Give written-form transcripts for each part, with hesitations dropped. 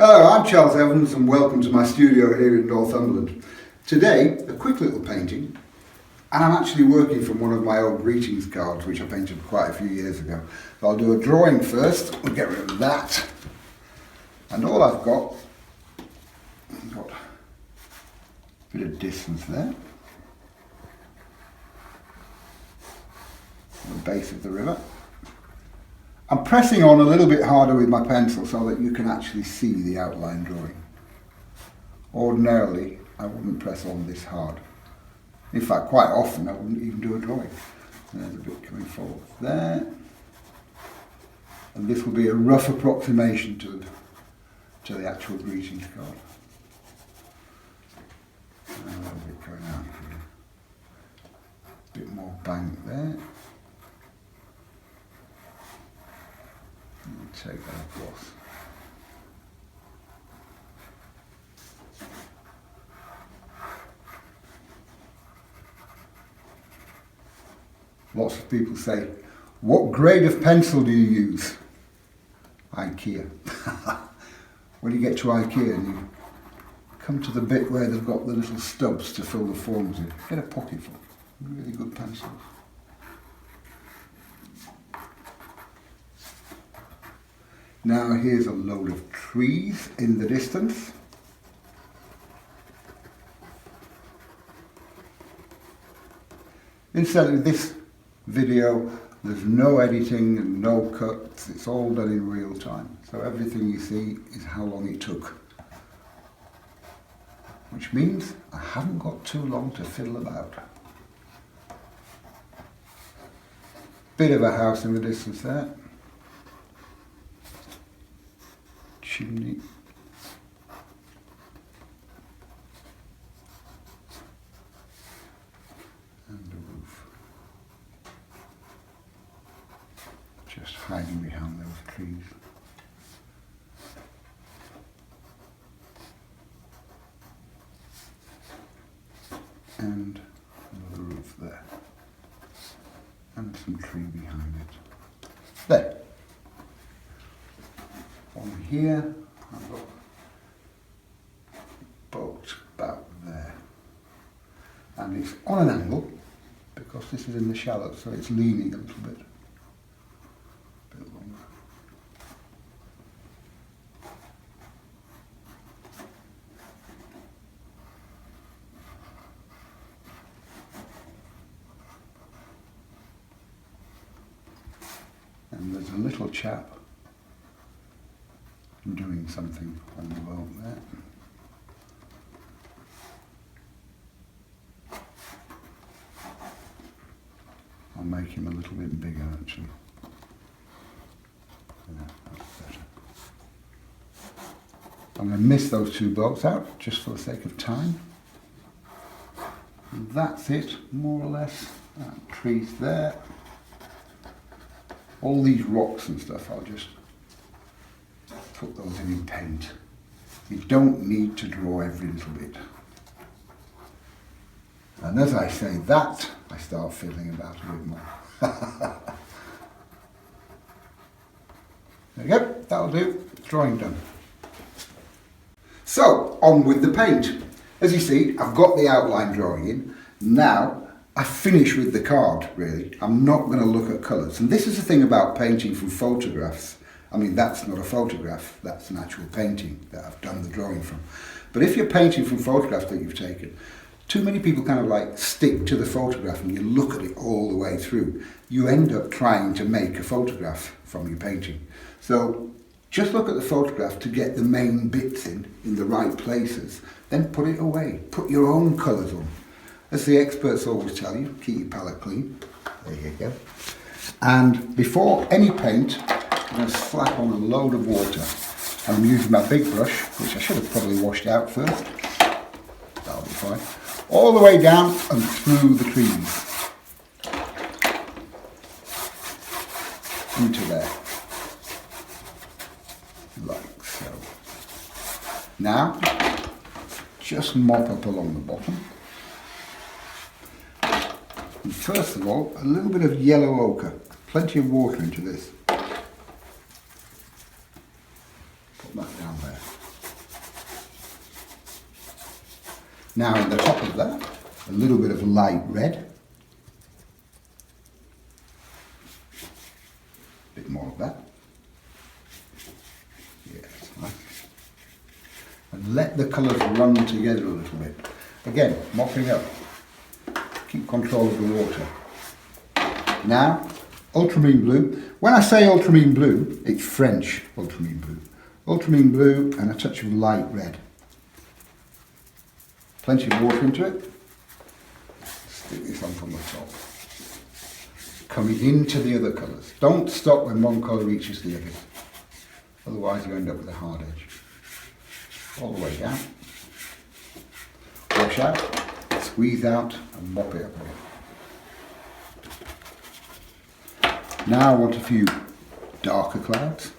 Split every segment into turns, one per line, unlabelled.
Hello, I'm Charles Evans and welcome to my studio here in Northumberland. Today, a quick little painting, and I'm actually working from one of my old greetings cards which I painted quite a few years ago. So I'll do a drawing first, we'll get rid of that. And all I've got a bit of distance there. The base of the river. I'm pressing on a little bit harder with my pencil so that you can actually see the outline drawing. Ordinarily, I wouldn't press on this hard. In fact, quite often I wouldn't even do a drawing. There's a bit coming forward there. And this will be a rough approximation to the actual greetings card. And a little bit going out here. A bit more bank there. Take that across. Lots of people say, what grade of pencil do you use? IKEA. When you get to IKEA and you come to the bit where they've got the little stubs to fill the forms in, get a pocket full. Really good pencils. Now here's a load of trees in the distance. Instead of this video, there's no editing and no cuts, it's all done in real time. So everything you see is how long it took. Which means I haven't got too long to fiddle about. Bit of a house in the distance there. Chimney. And the roof. Just hiding behind those trees. And another roof there. And some tree behind it. There. On here, I've got a boat about there, and it's on an angle because this is in the shallow, so it's leaning a little bit longer. And there's a little chap doing something on the boat there. I'll make him a little bit bigger actually. Yeah, that's better. I'm going to miss those two boats out just for the sake of time. And that's it, more or less. Trees there. All these rocks and stuff, I'll just put those in paint. You don't need to draw every little bit. And as I say that, I start fiddling about a bit more. There you go, that'll do. Drawing done. So, on with the paint. As you see, I've got the outline drawing in. Now, I finish with the card, really. I'm not going to look at colours. And this is the thing about painting from photographs. I mean, that's not a photograph, that's an actual painting that I've done the drawing from. But if you're painting from photographs that you've taken, too many people kind of like stick to the photograph and you look at it all the way through. You end up trying to make a photograph from your painting. So just look at the photograph to get the main bits in the right places, then put it away. Put your own colours on. As the experts always tell you, keep your palette clean. There you go. And before any paint, I'm going to slap on a load of water. I'm using my big brush, which I should have probably washed out first. That'll be fine. All the way down and through the trees. Into there. Like so. Now, just mop up along the bottom. And first of all, a little bit of yellow ochre. Plenty of water into this. Put that down there. Now on the top of that, a little bit of light red. A bit more of that. Yes, right. And let the colours run together a little bit. Again, mopping up. Keep control of the water. Now, ultramarine blue. When I say ultramarine blue, it's French ultramarine blue. Ultramarine blue and a touch of light red. Plenty of water into it. Stick this on from the top. Coming into the other colours. Don't stop when one colour reaches the other. Otherwise you end up with a hard edge. All the way down. Wash out, squeeze out and mop it up again. Now I want a few darker clouds.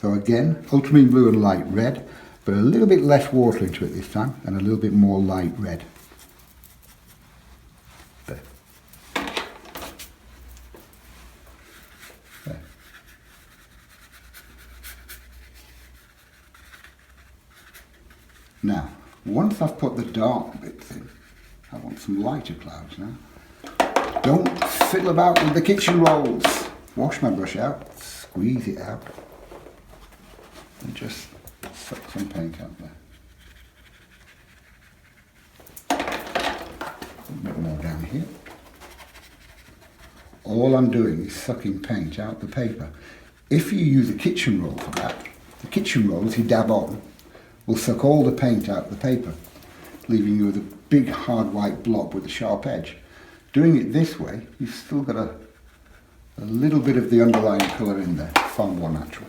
So again, ultramarine blue and light red, but a little bit less water into it this time and a little bit more light red. There. There. Now, once I've put the dark bits in, I want some lighter clouds now. Don't fiddle about with the kitchen rolls. Wash my brush out, squeeze it out, and just suck some paint out there. A bit more down here. All I'm doing is sucking paint out the paper. If you use a kitchen roll for that, the kitchen rolls you dab on will suck all the paint out of the paper, leaving you with a big hard white blob with a sharp edge. Doing it this way, you've still got a little bit of the underlying colour in there, far more natural.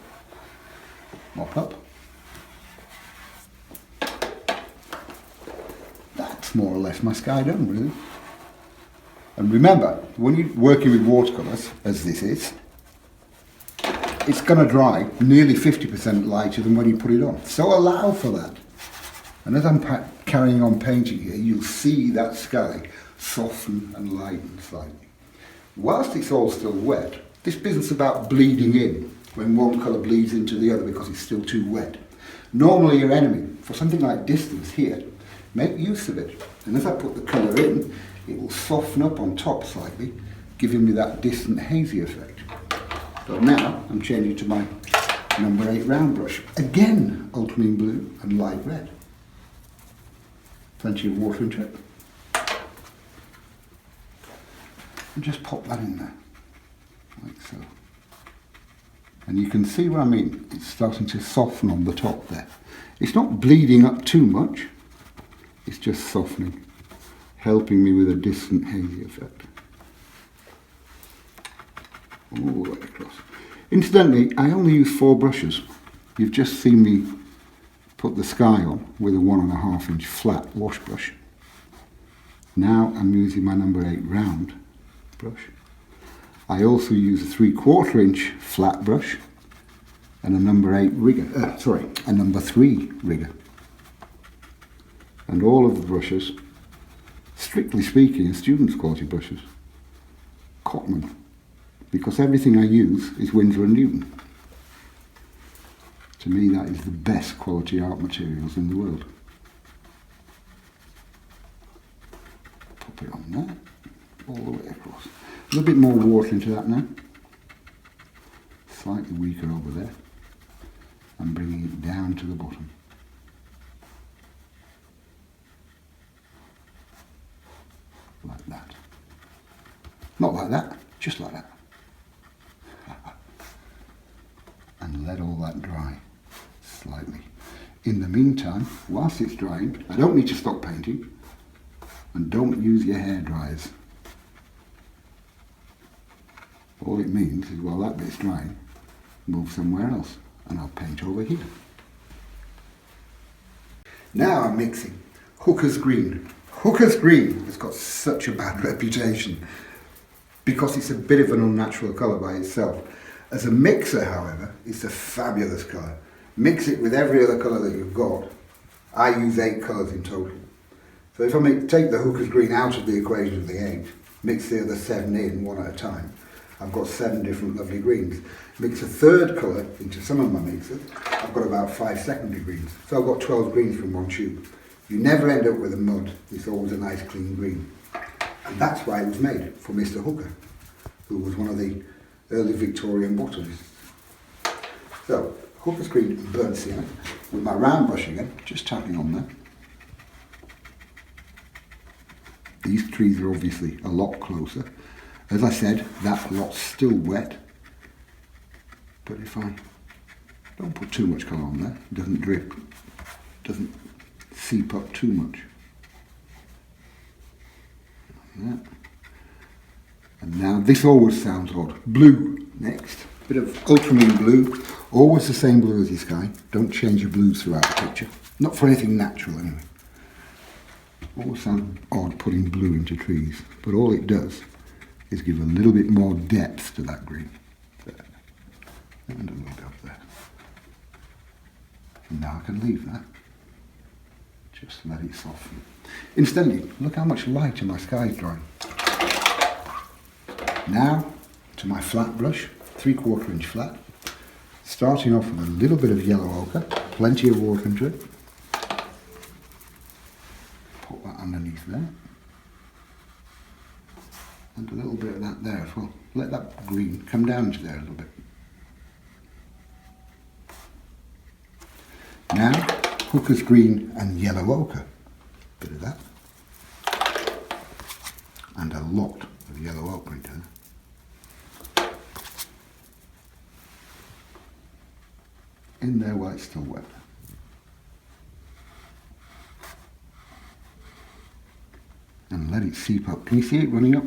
Mop up. That's more or less my sky done, really. And remember, when you're working with watercolours, as this is, it's going to dry nearly 50% lighter than when you put it on. So allow for that. And as I'm carrying on painting here, you'll see that sky soften and lighten slightly. Whilst it's all still wet, this business about bleeding in when one colour bleeds into the other because it's still too wet. Normally your enemy, for something like distance here, make use of it. And as I put the colour in, it will soften up on top slightly, giving me that distant hazy effect. So now I'm changing to my number 8 round brush. Again, ultramarine blue and light red. Plenty of water into it. And just pop that in there, like so. And you can see what I mean. It's starting to soften on the top there. It's not bleeding up too much. It's just softening, helping me with a distant hazy effect. All the way across. Incidentally, I only use 4 brushes. You've just seen me put the sky on with a 1.5 inch flat wash brush. Now I'm using my number 8 round brush. I also use a 3/4 inch flat brush and a number 8 rigger, a number 3 rigger. And all of the brushes, strictly speaking, are students' quality brushes. Cotman, because everything I use is Winsor & Newton. To me, that is the best quality art materials in the world. Pop it on there, all the way across. A little bit more water into that now. Slightly weaker over there. And bringing it down to the bottom. Like that. Not like that, just like that. And let all that dry slightly. In the meantime, whilst it's drying, I don't need to stop painting, and don't use your hair dryers. All it means is while that bit's drying, move somewhere else and I'll paint over here. Now I'm mixing Hooker's Green. Hooker's Green has got such a bad reputation because it's a bit of an unnatural colour by itself. As a mixer, however, it's a fabulous colour. Mix it with every other colour that you've got. I use 8 colours in total. So if I take the Hooker's Green out of the equation of the 8, mix the other 7 in one at a time, I've got 7 different lovely greens. Mix a third colour into some of my mixers, I've got about 5 secondary greens. So I've got 12 greens from one tube. You never end up with a mud. It's always a nice clean green. And that's why it was made for Mr. Hooker, who was one of the early Victorian botanists. So, Hooker's Green and Burnt Sienna, with my round brush again, just tapping on there. These trees are obviously a lot closer. As I said, that lot's still wet. But if I don't put too much colour on there, it doesn't drip, doesn't seep up too much. Like that. And now this always sounds odd. Blue next. Bit of ultramarine blue. Always the same blue as your sky. Don't change your blues throughout the picture. Not for anything natural anyway. Always sounds odd putting blue into trees, but all it does is give a little bit more depth to that green. There. And a little bit up there. And now I can leave that. Just let it soften. Instantly, look how much lighter my sky is drawing. Now to my flat brush, 3/4 inch flat. Starting off with a little bit of yellow ochre, plenty of water into it. Put that underneath there. And a little bit of that there as well. Let that green come down into there a little bit. Now, Hooker's Green and yellow ochre. Bit of that. And a lot of yellow ochre into there. In there while it's still wet. And let it seep up. Can you see it running up?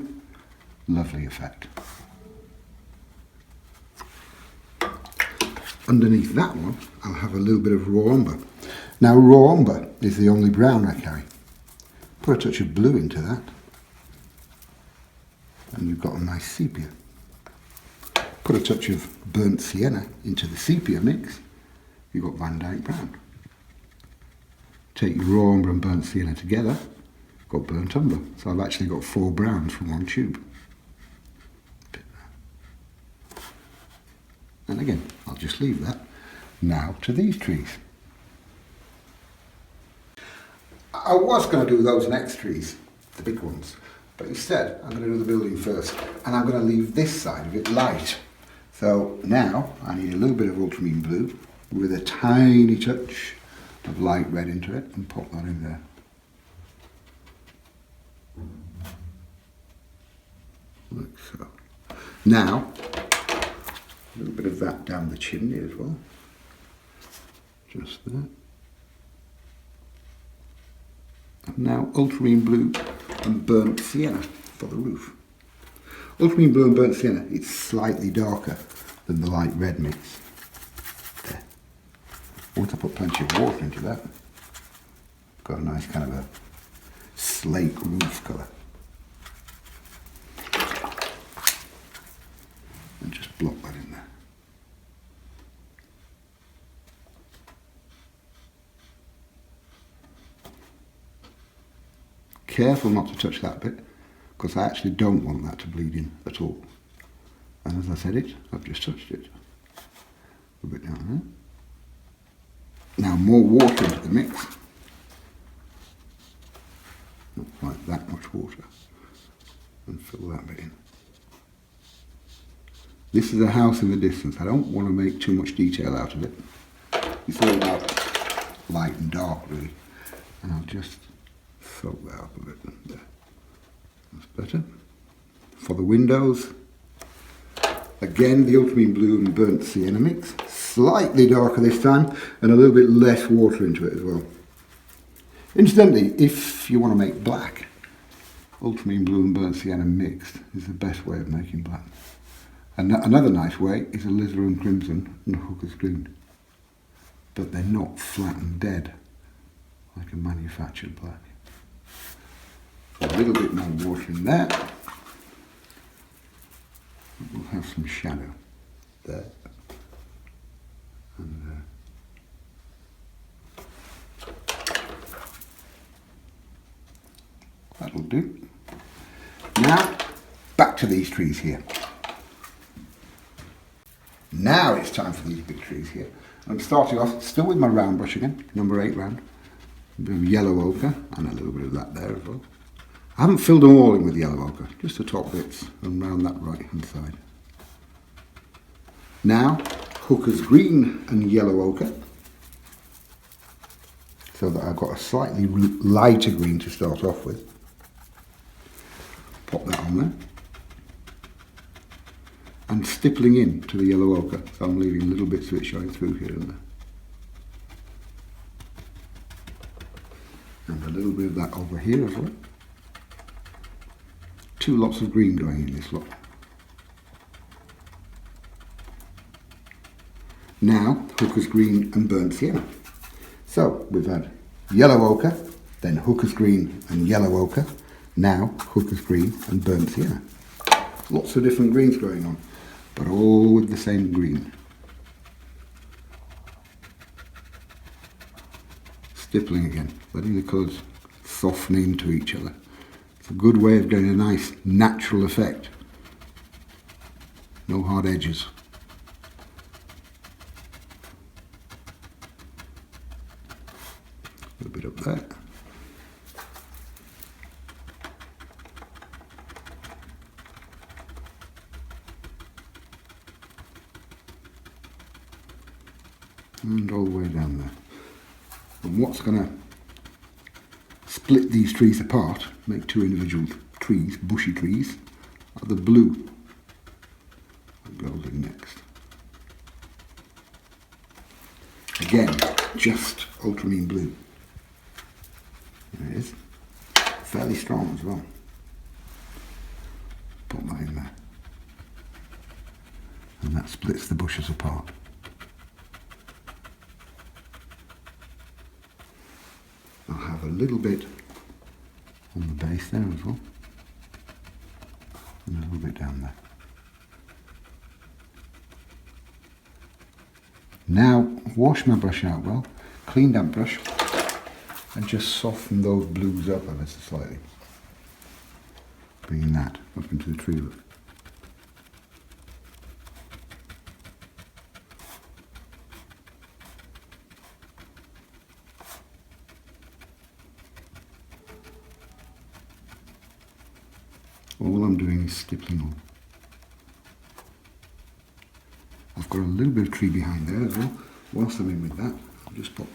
Lovely effect. Underneath that one, I'll have a little bit of raw umber. Now, raw umber is the only brown I carry. Put a touch of blue into that, and you've got a nice sepia. Put a touch of burnt sienna into the sepia mix, you've got Van Dyke brown. Take your raw umber and burnt sienna together, got burnt umber. So I've actually got 4 browns from one tube. And again, I'll just leave that. Now to these trees. I was going to do those next trees, the big ones, but instead I'm going to do the building first, and I'm going to leave this side of it light. So now I need a little bit of ultramarine blue with a tiny touch of light red into it, and pop that in there. Like so. Now, a little bit of that down the chimney as well. Just there. And now ultramarine blue and burnt sienna for the roof. Ultramarine blue and burnt sienna, it's slightly darker than the light red mix. There. Once I put plenty of water into that, got a nice kind of a slate roof colour. And just block that in there. Careful not to touch that bit, because I actually don't want that to bleed in at all. And as I said it, I've just touched it. A bit down there. Now more water into the mix. Not quite that much water. And fill that bit in. This is a house in the distance. I don't want to make too much detail out of it. It's all about light and dark really. And I'll just soak that up a bit there. That's better. For the windows, again the ultramarine blue and burnt sienna mix. Slightly darker this time, and a little bit less water into it as well. Incidentally, if you want to make black, ultramarine blue and burnt sienna mixed is the best way of making black. And another nice way is alizarin crimson and Hooker's Green. But they're not flat and dead like a manufactured black. So a little bit more water in there. We'll have some shadow there. And that'll do. Now, back to these trees here. Now it's time for these big trees here. I'm starting off still with my round brush again, number 8 round. A bit of yellow ochre and a little bit of that there as well. I haven't filled them all in with yellow ochre, just the top bits and round that right hand side. Now, Hooker's green and yellow ochre, so that I've got a slightly lighter green to start off with. Pop that on there. And stippling in to the yellow ochre, so I'm leaving little bits of it showing through here and there. And a little bit of that over here as well. Two lots of green going in this lot. Now, Hooker's green and burnt sienna. So, we've had yellow ochre, then Hooker's green and yellow ochre, now Hooker's green and burnt sienna. Lots of different greens going on, but all with the same green. Stippling again, letting the colours soften into each other. It's a good way of getting a nice natural effect. No hard edges. A little bit up there. And all the way down there. And what's going to split these trees apart, make two individual trees, bushy trees, are the blue that goes in next. Again, just ultramarine blue. There it is. Fairly strong as well. Put that in there. And that splits the bushes apart. I'll have a little bit on the base there as well, and a little bit down there. Now wash my brush out well, clean damp brush, and just soften those blues up ever so slightly. Bringing that up into the tree root. All I'm doing is stippling on. I've got a little bit of tree behind there as well. Whilst I'm in with that, I'll just pop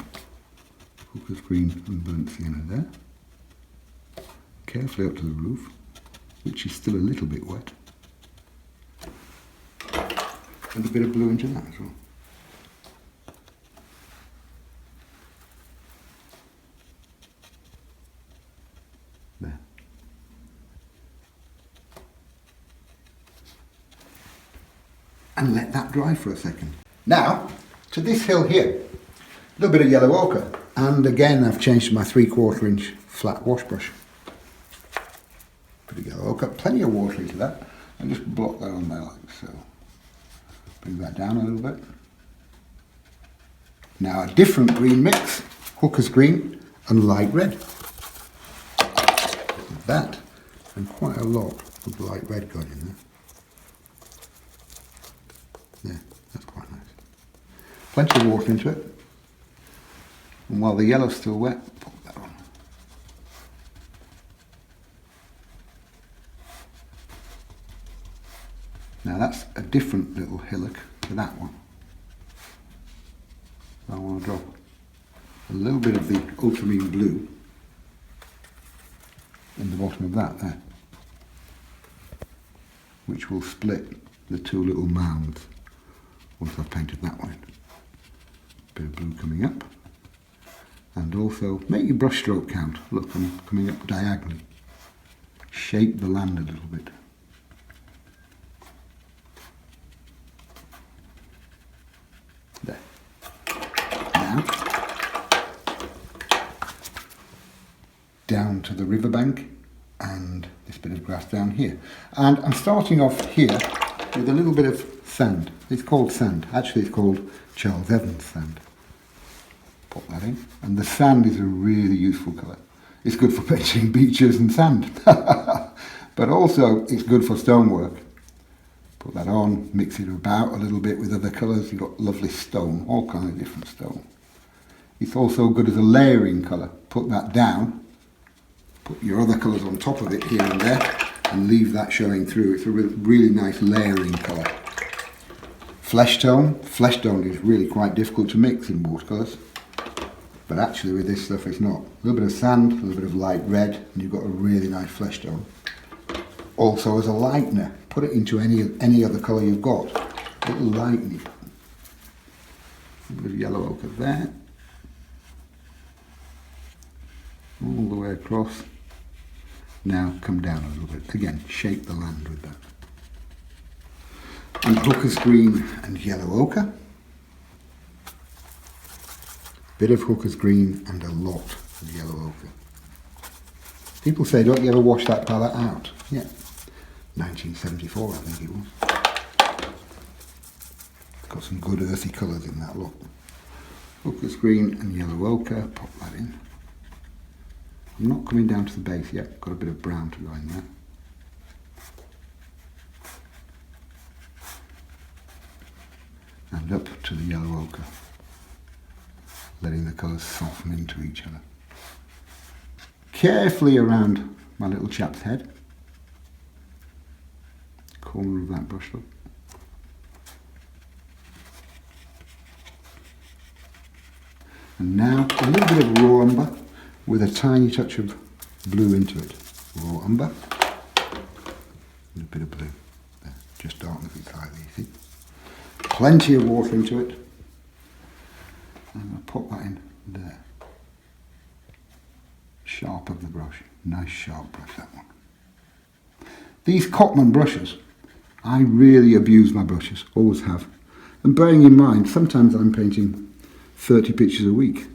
Hooker's green and burnt sienna there. Carefully up to the roof, which is still a little bit wet. And a bit of blue into that as well. There. And let that dry for a second. Now, to this hill here, a little bit of yellow ochre, and again I've changed to my 3/4 inch flat wash brush. Bit of yellow ochre, plenty of water into that, and just block that on there like so. Bring that down a little bit. Now a different green mix, Hooker's green and light red. That, and quite a lot of light red going in there. There, that's quite nice. Plenty of water into it. And while the yellow's still wet, pop that on. Now that's a different little hillock to that one. So I want to drop a little bit of the ultramarine blue in the bottom of that there, which will split the two little mounds once I've painted that one in. Bit of blue coming up, and also make your brush stroke count. Look, I'm coming up diagonally. Shape the land a little bit. There. Now, down to the riverbank and this bit of grass down here. And I'm starting off here with a little bit of sand. It's called sand. Actually, it's called Charles Evans sand. Pop that in. And the sand is a really useful colour. It's good for painting beaches and sand. But also, it's good for stonework. Put that on, mix it about a little bit with other colours. You've got lovely stone, all kinds of different stone. It's also good as a layering colour. put that down, put your other colours on top of it here and there, and leave that showing through. It's a really nice layering colour. Flesh tone is really quite difficult to mix in watercolours, but actually with this stuff it's not. A little bit of sand, a little bit of light red, and you've got a really nice flesh tone. Also as a lightener, put it into any other colour you've got, it'll lighten it. A bit of yellow ochre there, all the way across. Now come down a little bit, again shape the land with that. And hooker's green and yellow ochre. Bit of hooker's green and a lot of yellow ochre. People say, don't you ever wash that palette out? Yeah, 1974 I think it was. Got some good earthy colours in that lot. Hooker's green and yellow ochre, pop that in. I'm not coming down to the base yet, got a bit of brown to go in there. And up to the yellow ochre, letting the colours soften into each other. Carefully around my little chap's head, corner of that brush up. And now a little bit of raw umber with a tiny touch of blue into it. Raw umber, and a bit of blue. There, just darkens it slightly, you see. Plenty of water into it. I'm going to pop that in there. Sharp of the brush. Nice sharp brush, that one. These Cotman brushes, I really abuse my brushes, always have. And bearing in mind, sometimes I'm painting 30 pictures a week.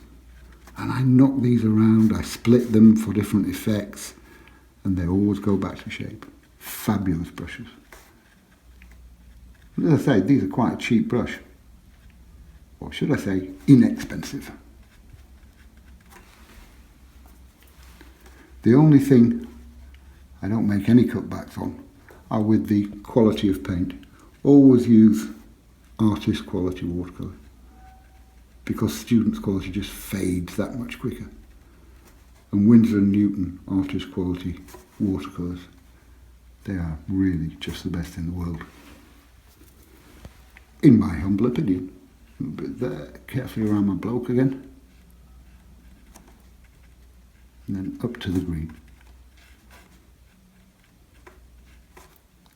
And I knock these around, I split them for different effects, and they always go back to shape. Fabulous brushes. As I say, these are quite a cheap brush. Or should I say, inexpensive. The only thing I don't make any cutbacks on are with the quality of paint. Always use artist quality watercolour, because students' quality just fades that much quicker. And Winsor & Newton artist quality watercolours, they are really just the best in the world. In my humble opinion. A bit there, carefully around my bloke again. And then up to the green.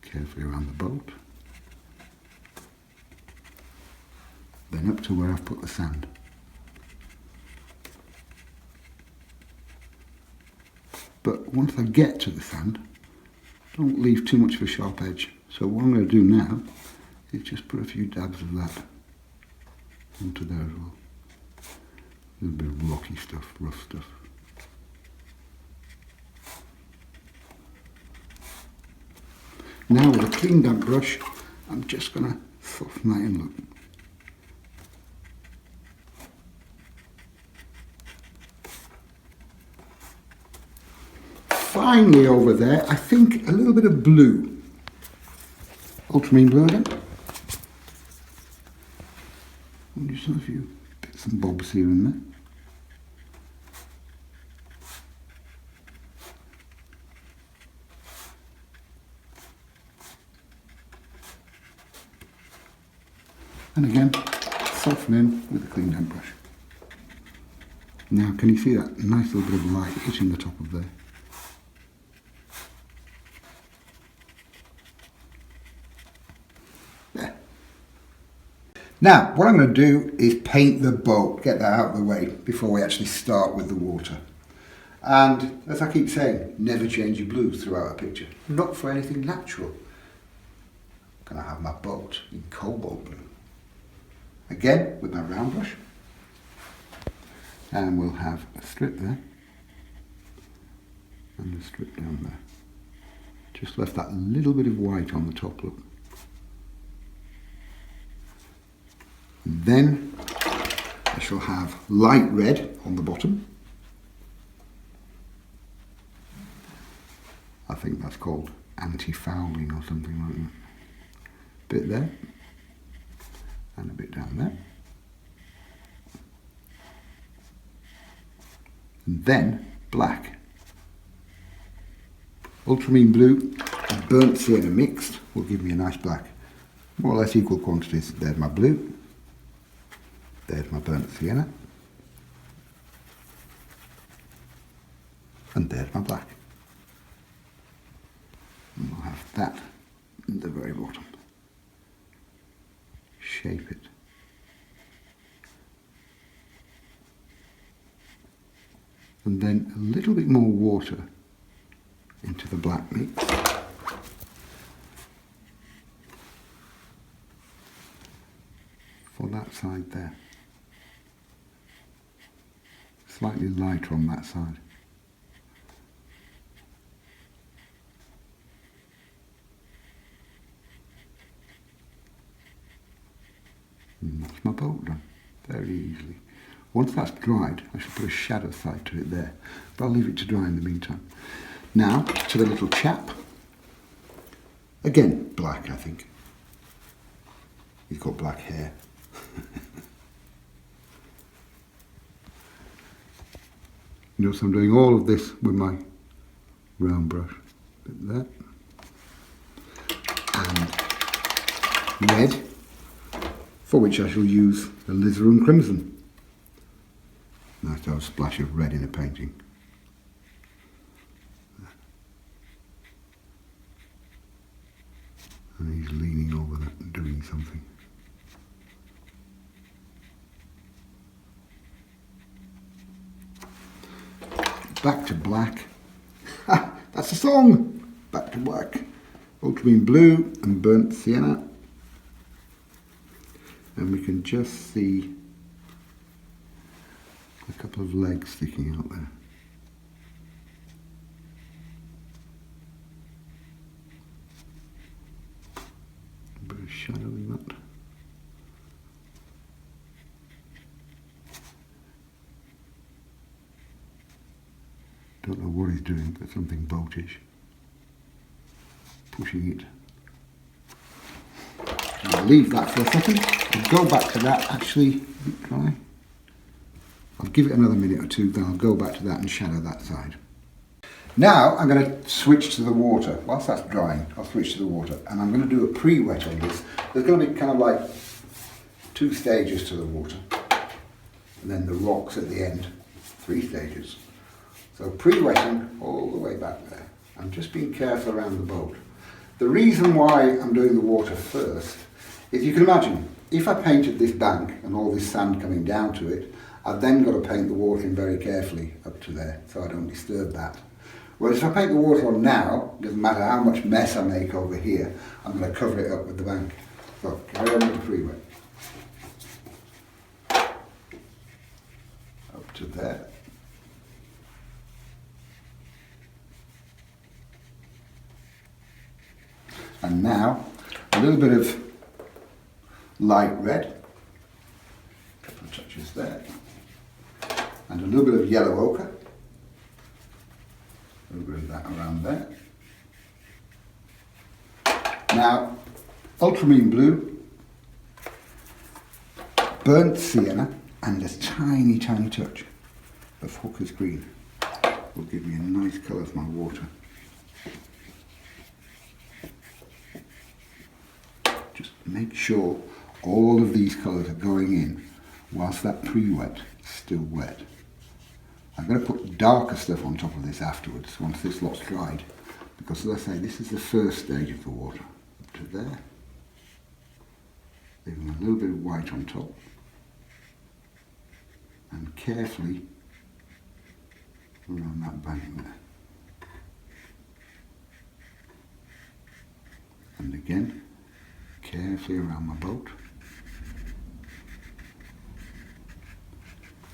Carefully around the boat. Then up to where I've put the sand. But once I get to the sand, don't leave too much of a sharp edge. So what I'm going to do now is just put a few dabs of that onto there as well. A little bit of rocky stuff, rough stuff. Now with a clean damp brush, I'm just going to soften that in, look. Finally over there, I think a little bit of blue. Ultramarine blue again. And just a few bits and bobs here and there. And again, soften in with a clean damp brush. Now, can you see that nice little bit of light hitting the top of there? There. Now, what I'm going to do is paint the boat, get that out of the way before we actually start with the water. And as I keep saying, never change your blues throughout a picture. Not for anything natural. I'm going to have my boat in cobalt blue. Again, with my round brush. And we'll have a strip there. And a strip down there. Just left that little bit of white on the top, look. And then I shall have light red on the bottom. I think that's called anti-fouling or something like that. Bit there. And a bit down there. and then black. Ultramarine blue and burnt sienna mixed will give me a nice black. More or less equal quantities. There's my blue, there's my burnt sienna, and there's my black. And we'll have that at the very bottom. Shape it. And then a little bit more water into the black mix. For that side there. Slightly lighter on that side. And that's my boat done, very easily. Once that's dried, I should put a shadow side to it there, but I'll leave it to dry in the meantime. Now, to the little chap. Again, black, I think. He's got black hair. Notice I'm doing all of this with my round brush. Bit there. And red, for which I shall use the alizarin crimson. Nice to have a splash of red in a painting. And he's leaning over that and doing something. Back to black. Ha! That's a song! Back to black. Ultramarine blue and burnt sienna. And we can just see a couple of legs sticking out there. A bit of shadow in that. Don't know what he's doing, but something boatish. Pushing it. I'll leave that for a second. I'll go back to that. Actually, can I? I'll give it another minute or two, then I'll go back to that and shadow that side. Now I'm going to switch to the water. Whilst that's drying, I'll switch to the water, and I'm going to do a pre-wet on this. There's going to be kind of like 2 stages to the water, and then the rocks at the end, 3 stages. So pre-wetting all the way back there. I'm just being careful around the boat. The reason why I'm doing the water first is, you can imagine, if I painted this bank and all this sand coming down to it, I've then got to paint the water in very carefully up to there so I don't disturb that. Whereas if I paint the water on now, it doesn't matter how much mess I make over here, I'm going to cover it up with the bank. So carry on with the pre-wet. Up to there. And now, a little bit of light red, a couple of touches there, and a little bit of yellow ochre, a little bit of that around there. Now, ultramarine blue, burnt sienna, and a tiny, tiny touch of hooker's green will give me a nice colour for my water. Just make sure all of these colours are going in whilst that pre-wet is still wet. I'm going to put darker stuff on top of this afterwards once this lot's dried, because as I say, this is the first stage of the water. Up to there, leaving a little bit of white on top, and carefully around that bank there. And again, carefully around my boat.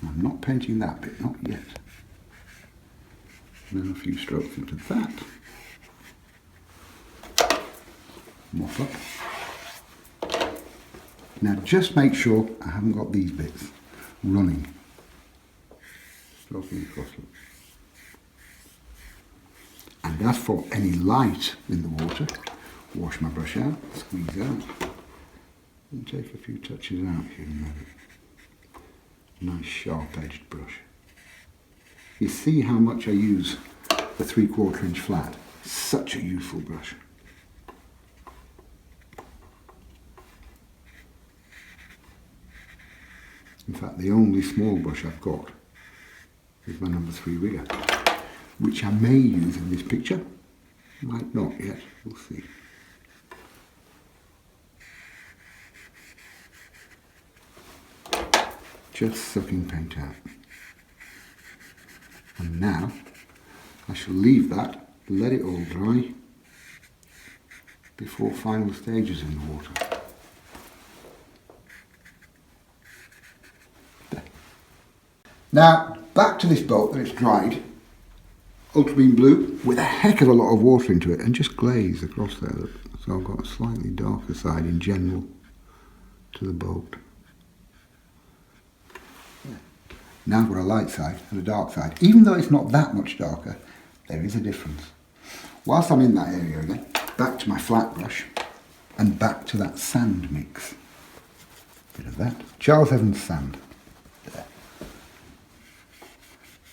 I'm not painting that bit, not yet. And then a few strokes into that. Mop up. Now just make sure I haven't got these bits running. Stroking across them. And as for any light in the water, wash my brush out, squeeze out, and take a few touches out here and there. Nice sharp edged brush. You see how much I use the 3/4 inch flat. Such a useful brush. In fact, the only small brush I've got is my number 3 rigger, which I may use in this picture. Might not yet, we'll see. Just sucking paint out. And now I shall leave that, let it all dry before final stages in the water. There. Now back to this boat that it's dried, ultramarine blue with a heck of a lot of water into it and just glaze across there, so I've got a slightly darker side in general to the boat. Now I've got a light side and a dark side. Even though it's not that much darker, there is a difference. Whilst I'm in that area again, back to my flat brush and back to that sand mix. Bit of that. Charles Evans sand. There.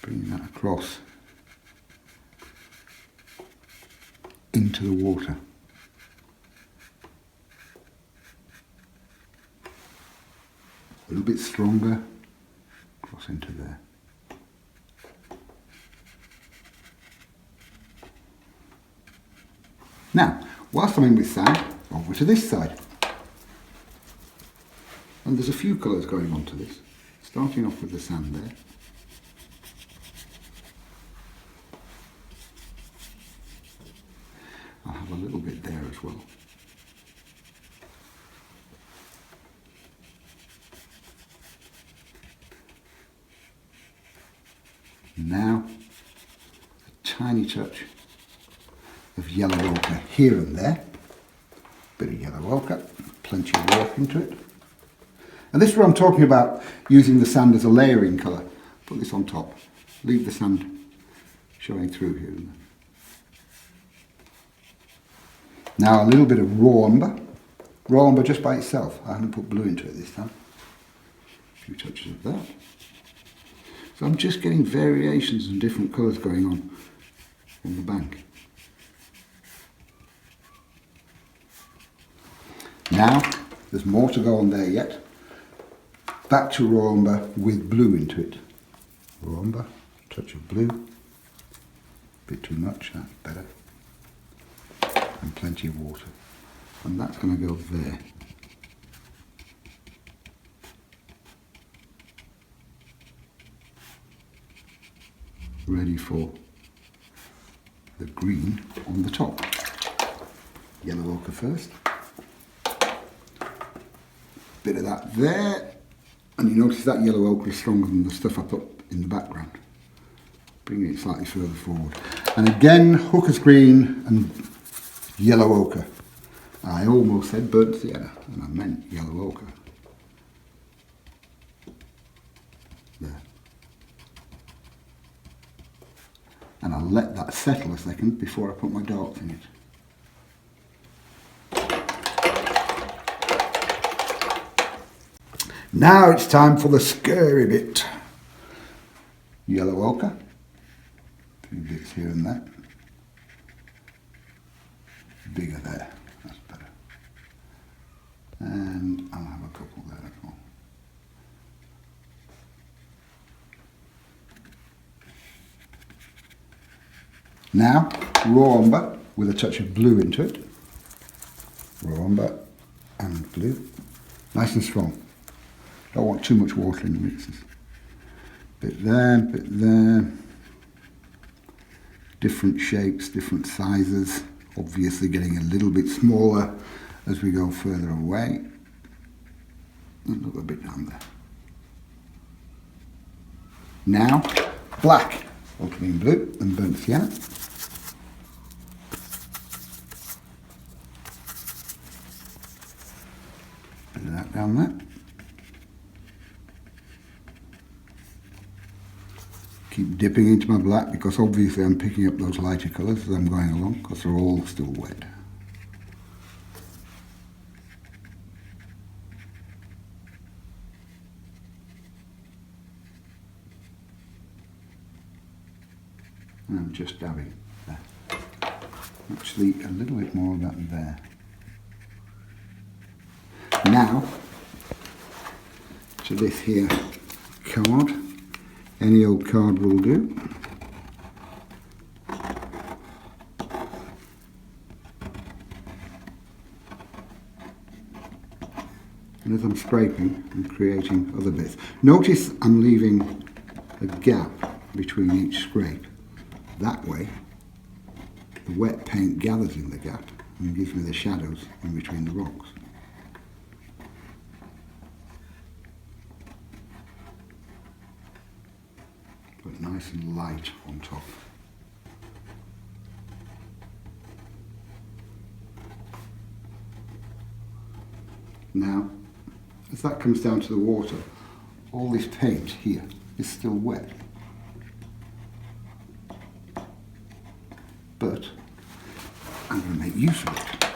Bring that across into the water. A little bit stronger. Cross into there. Now, whilst I'm in with sand, over to this side. And there's a few colours going on to this. Starting off with the sand there. I'll have a little bit there as well. Now, a tiny touch of yellow ochre here and there. Bit of yellow ochre, plenty of water into it. And this is what I'm talking about, using the sand as a layering colour. Put this on top, leave the sand showing through here and there. Now a little bit of raw umber just by itself. I haven't put blue into it this time. A few touches of that. So I'm just getting variations and different colours going on the bank. Now, there's more to go on there yet. Back to raw umber with blue into it. Raw umber, touch of blue. Bit too much, that's better. And plenty of water. And that's going to go there. Ready for the green on the top. Yellow ochre first. Bit of that there. And you notice that yellow ochre is stronger than the stuff I put in the background. Bringing it slightly further forward. And again, hooker's green and yellow ochre. I almost said burnt sienna, and I meant yellow ochre. There. And I'll let that settle a second before I put my darks in it. Now it's time for the scary bit. Yellow ochre. A few bits here and there. Bigger there, that's better. And I'll have a couple there as well. Now, raw umber with a touch of blue into it. Raw umber and blue. Nice and strong. Don't want too much water in the mixes. Bit there. Different shapes, different sizes. Obviously getting a little bit smaller as we go further away. And look a bit down there. Now, black, ultramarine blue and burnt sienna. Bit of that down there. Keep dipping into my black because obviously I'm picking up those lighter colours as I'm going along because they're all still wet. and I'm just dabbing there. Actually a little bit more of that there. Now to this here card, any old card will do. And as I'm scraping, I'm creating other bits. Notice I'm leaving a gap between each scrape. That way, the wet paint gathers in the gap and gives me the shadows in between the rocks. But nice and light on top. Now, as that comes down to the water, all this paint here is still wet. But I'm going to make use of it,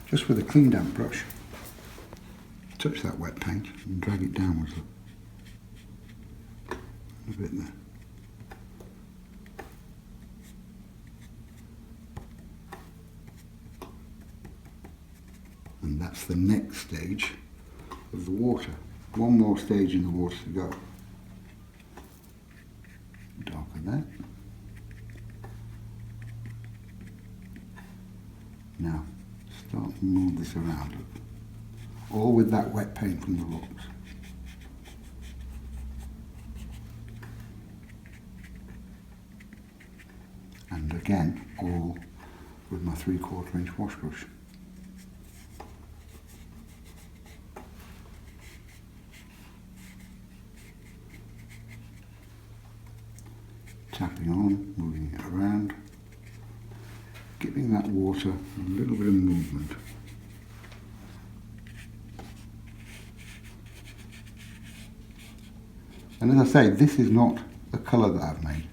just with a clean damp brush. Touch that wet paint and drag it downwards a bit there. And that's the next stage of the water. One more stage in the water to go. Darken that. Now, start to move this around. All with that wet paint from the rocks. And again, all with my 3/4 inch wash brush. Tapping on, moving it around, giving that water a little bit of movement. And as I say, this is not a colour that I've made.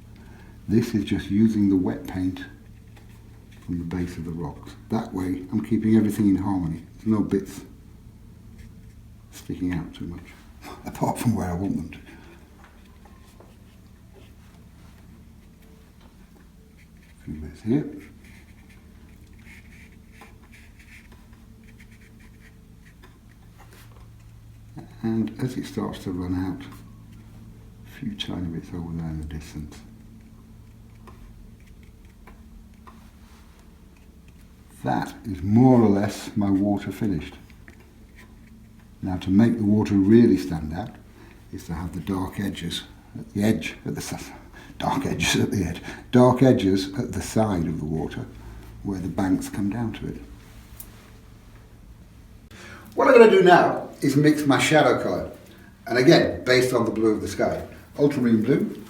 This is just using the wet paint from the base of the rocks. That way I'm keeping everything in harmony. There's no bits sticking out too much, apart from where I want them to. A few bits here. And as it starts to run out, a few tiny bits over there in the distance. That is more or less my water finished. Now to make the water really stand out is to have the dark edges at the edge, dark edges at the edge, dark edges at the side of the water where the banks come down to it. What I'm going to do now is mix my shadow colour, and again based on the blue of the sky. Ultramarine blue,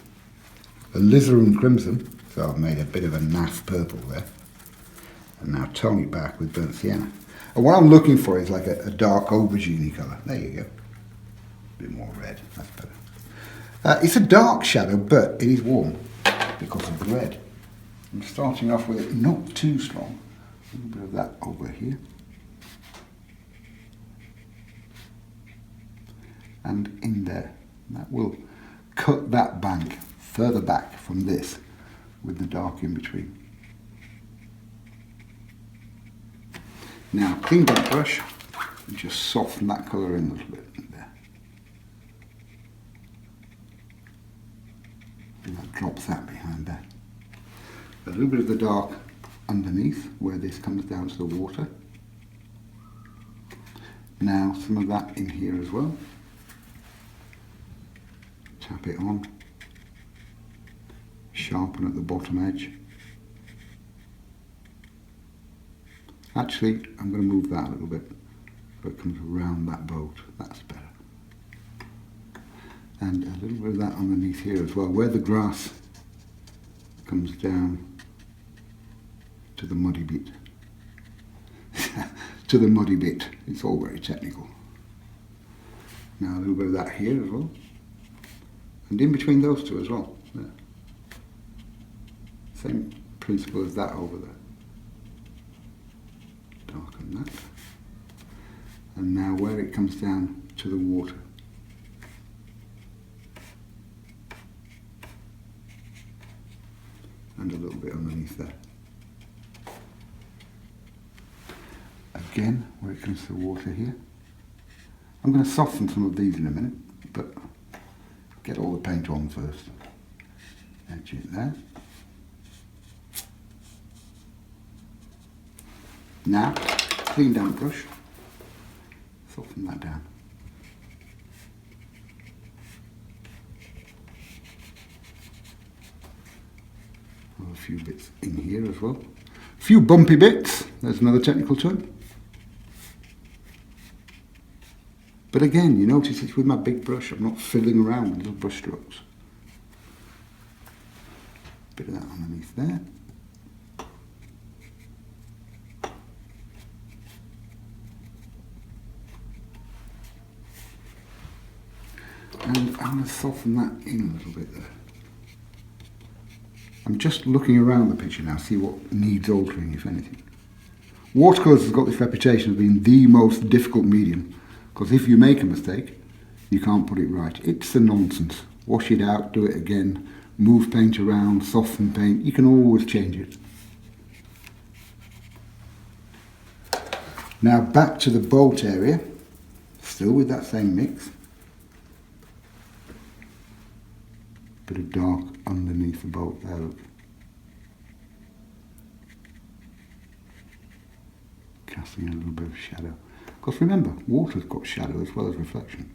alizarin crimson, so I've made a bit of a naff purple there, and now tone it back with burnt sienna. And what I'm looking for is like a dark aubergine colour. There you go. A bit more red, that's better. It's a dark shadow, but it is warm because of the red. I'm starting off with it not too strong. A little bit of that over here. And in there. That will cut that bank further back from this with the dark in between. Now clean that brush and just soften that colour in a little bit there. And that drops that behind there. A little bit of the dark underneath where this comes down to the water. Now some of that in here as well. Tap it on, sharpen at the bottom edge. Actually, I'm going to move that a little bit so it comes around that boat. That's better. And a little bit of that underneath here as well, where the grass comes down to the muddy bit. To the muddy bit. It's all very technical. Now a little bit of that here as well. And in between those two as well. There. Same principle as that over there. Darken that. And now where it comes down to the water. and a little bit underneath there. Again, where it comes to the water here. I'm going to soften some of these in a minute, but get all the paint on first. Edge it there. Now, clean damp brush, soften that down. A few bits in here as well. A few bumpy bits, there's another technical term. But again, you notice it's with my big brush, I'm not fiddling around with little brush strokes. Bit of that underneath there. And I'm going to soften that in a little bit there. I'm just looking around the picture now, see what needs altering, if anything. Watercolours has got this reputation of being the most difficult medium, because if you make a mistake, you can't put it right. It's a nonsense. Wash it out, do it again, move paint around, soften paint, you can always change it. Now back to the boat area, still with that same mix. Bit of dark underneath the boat there, look. Casting in a little bit of shadow. Because remember, water's got shadow as well as reflection.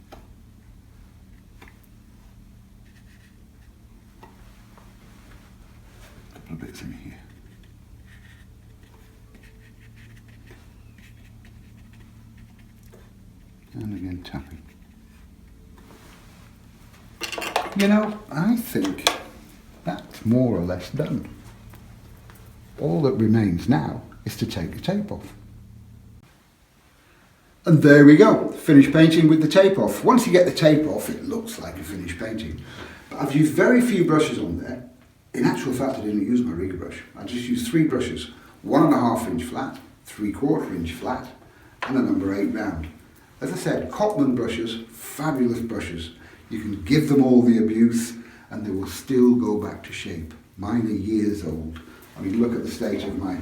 A couple of bits in here. And again tapping. You know, I think that's more or less done. All that remains now is to take the tape off. And there we go, finished painting with the tape off. Once you get the tape off, it looks like a finished painting. But I've used very few brushes on there. In actual fact, I didn't use my rigger brush. I just used 3 brushes, 1.5 inch flat, 3/4 inch flat, and a number 8 round. As I said, Cotman brushes, fabulous brushes. You can give them all the abuse and they will still go back to shape. Mine are years old. I mean, look at the state of my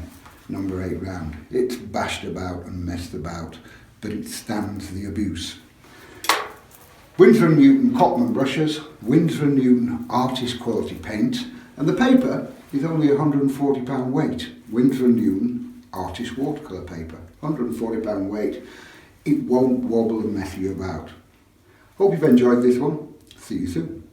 number 8 round. It's bashed about and messed about, but it stands the abuse. Winsor & Newton Cotman brushes, Winsor & Newton artist quality paint, and the paper is only £140 weight. Winsor & Newton artist watercolour paper, £140 weight. It won't wobble and mess you about. Hope you've enjoyed this one. See you soon.